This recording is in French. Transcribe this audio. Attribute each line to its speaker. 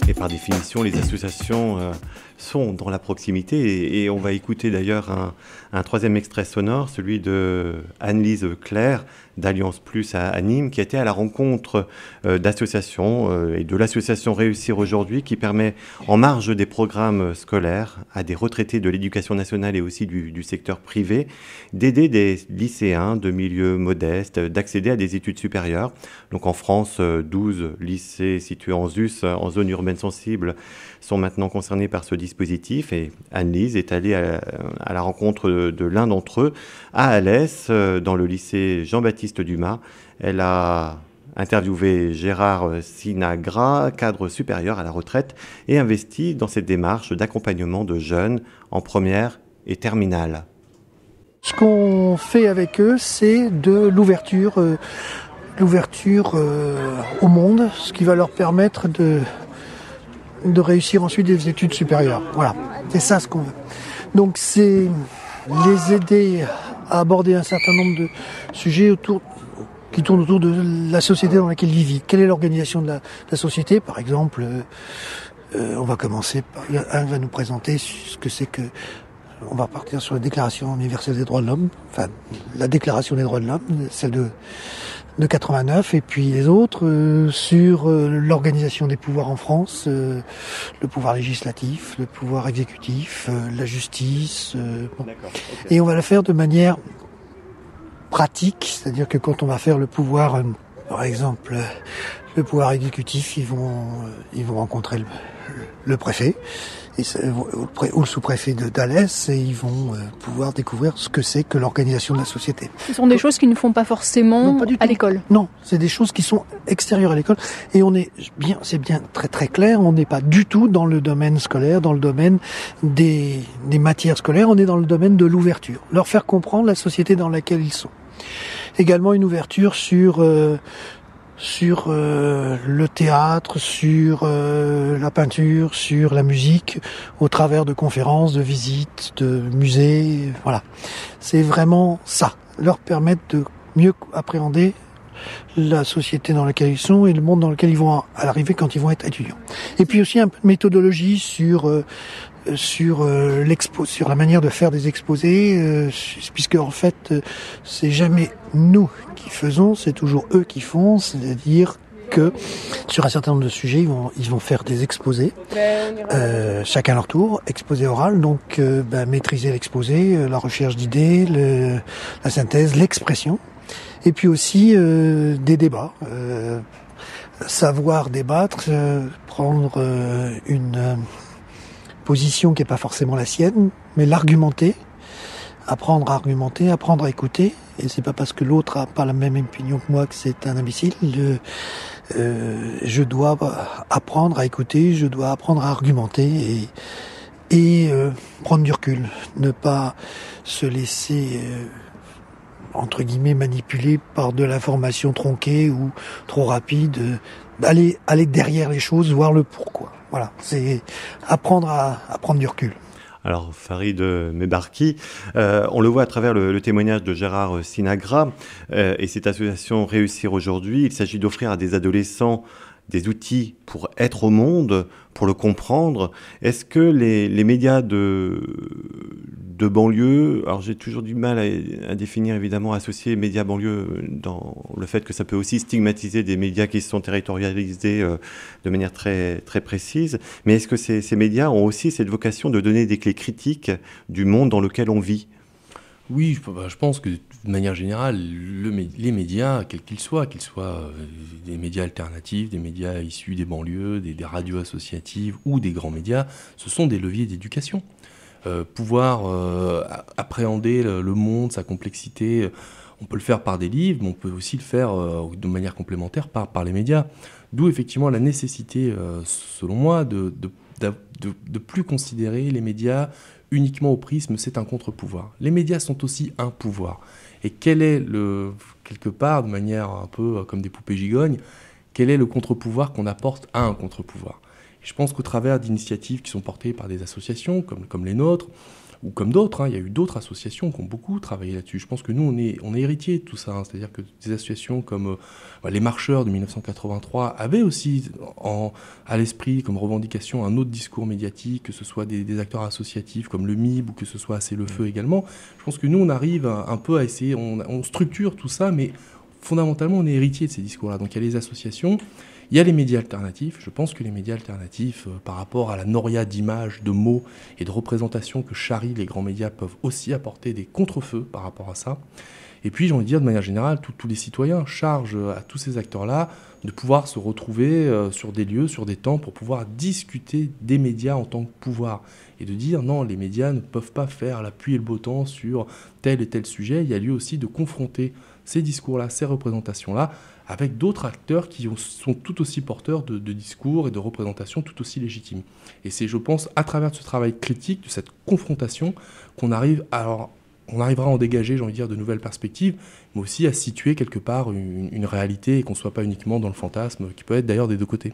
Speaker 1: Et par définition, les associations sont dans la proximité. Et on va écouter d'ailleurs un troisième extrait sonore, celui de Anne-Lise Claire d'Alliance Plus à Nîmes, qui a été à la rencontre d'associations et de l'association Réussir Aujourd'hui, qui permet, en marge des programmes scolaires, à des retraités de l'éducation nationale et aussi du secteur privé, d'aider des lycéens de milieux modestes d'accéder à des études supérieures. Donc en France, 12 lycées situés en ZUS, en zone urbaine sensible, sont maintenant concernés par ce dispositif. Et Anne-Lise est allée à la rencontre de l'un d'entre eux, à Alès, dans le lycée Jean-Baptiste Dumas. Elle a interviewé Gérard Sinagra, cadre supérieur à la retraite, et investi dans cette démarche d'accompagnement de jeunes en première et terminale.
Speaker 2: Ce qu'on fait avec eux, c'est de l'ouverture au monde, ce qui va leur permettre de réussir ensuite des études supérieures. Voilà, c'est ça ce qu'on veut. Donc c'est les aider à aborder un certain nombre de sujets qui tournent autour de la société dans laquelle ils vivent. Quelle est l'organisation de la société? Par exemple, on va commencer par... Un va nous présenter ce que c'est que... On va partir sur la Déclaration universelle des droits de l'homme, enfin la Déclaration des droits de l'homme, celle de 89, et puis les autres sur l'organisation des pouvoirs en France, le pouvoir législatif, le pouvoir exécutif, la justice. Bon. Okay. Et on va le faire de manière pratique, c'est-à-dire que quand on va faire le pouvoir, par exemple, le pouvoir exécutif, ils vont rencontrer le préfet. Ou le sous-préfet d'Alès, et ils vont pouvoir découvrir ce que c'est que l'organisation de la société.
Speaker 3: Ce sont des choses qu'ils ne font pas forcément à l'école.
Speaker 2: Non, c'est des choses qui sont extérieures à l'école. Et c'est bien très très clair, on n'est pas du tout dans le domaine scolaire, dans le domaine des matières scolaires, on est dans le domaine de l'ouverture. Leur faire comprendre la société dans laquelle ils sont. Également une ouverture sur le théâtre, sur la peinture, sur la musique, au travers de conférences, de visites, de musées, voilà. C'est vraiment ça, leur permettre de mieux appréhender la société dans laquelle ils sont et le monde dans lequel ils vont à l'arrivée quand ils vont être étudiants. Et puis aussi un peu de méthodologie sur la manière de faire des exposés, puisque en fait c'est jamais nous qui faisons, c'est toujours eux qui font, c'est-à-dire que sur un certain nombre de sujets ils vont faire des exposés, chacun leur tour, exposé oral, donc maîtriser l'exposé, la recherche d'idées, la synthèse, l'expression, et puis aussi des débats, savoir débattre, prendre une position qui n'est pas forcément la sienne, mais l'argumenter, apprendre à argumenter, apprendre à écouter, et c'est pas parce que l'autre a pas la même opinion que moi que c'est un imbécile. Je dois apprendre à écouter, je dois apprendre à argumenter et prendre du recul, ne pas se laisser entre guillemets manipuler par de l'information tronquée ou trop rapide, aller derrière les choses, voir le pourquoi. Voilà, c'est apprendre à prendre du recul.
Speaker 1: Alors Farid Mebarki, on le voit à travers le témoignage de Gérard Sinagra et cette association Réussir Aujourd'hui. Il s'agit d'offrir à des adolescents des outils pour être au monde, pour le comprendre. Est-ce que les médias de banlieue, alors j'ai toujours du mal à définir évidemment, associer médias banlieue dans le fait que ça peut aussi stigmatiser des médias qui sont territorialisés de manière très, très précise, mais est-ce que ces médias ont aussi cette vocation de donner des clés critiques du monde dans lequel on vit ?
Speaker 4: Oui, je pense que de manière générale, les médias, quels qu'ils soient des médias alternatifs, des médias issus des banlieues, des radios associatives ou des grands médias, ce sont des leviers d'éducation. Pouvoir appréhender le monde, sa complexité, on peut le faire par des livres, mais on peut aussi le faire de manière complémentaire par les médias. D'où effectivement la nécessité, selon moi, de plus considérer les médias uniquement au prisme, c'est un contre-pouvoir. Les médias sont aussi un pouvoir. Et quel est quelque part, de manière un peu comme des poupées gigognes, quel est le contre-pouvoir qu'on apporte à un contre-pouvoir ? Et je pense qu'au travers d'initiatives qui sont portées par des associations comme les nôtres, ou comme d'autres, hein, il y a eu d'autres associations qui ont beaucoup travaillé là-dessus. Je pense que nous, on est héritiers de tout ça, hein, c'est-à-dire que des associations comme les Marcheurs de 1983 avaient aussi à l'esprit comme revendication un autre discours médiatique, que ce soit des acteurs associatifs comme le MIB ou que ce soit C'est le Feu également. Je pense que nous, on arrive un peu à essayer, on structure tout ça, mais fondamentalement, on est héritier de ces discours-là. Donc il y a les associations, il y a les médias alternatifs. Je pense que les médias alternatifs, par rapport à la noria d'images, de mots et de représentations que charrient les grands médias, peuvent aussi apporter des contre-feux par rapport à ça. Et puis, j'ai envie de dire, de manière générale, tous les citoyens chargent à tous ces acteurs-là de pouvoir se retrouver sur des lieux, sur des temps, pour pouvoir discuter des médias en tant que pouvoir. Et de dire, non, les médias ne peuvent pas faire la pluie et le beau temps sur tel et tel sujet. Il y a lieu aussi de confronter ces discours-là, ces représentations-là, avec d'autres acteurs qui sont tout aussi porteurs de discours et de représentations tout aussi légitimes. Et c'est, je pense, à travers ce travail critique, de cette confrontation, qu'on arrive à... On arrivera à en dégager, j'ai envie de dire, de nouvelles perspectives, mais aussi à situer quelque part une réalité et qu'on ne soit pas uniquement dans le fantasme, qui peut être d'ailleurs des deux côtés.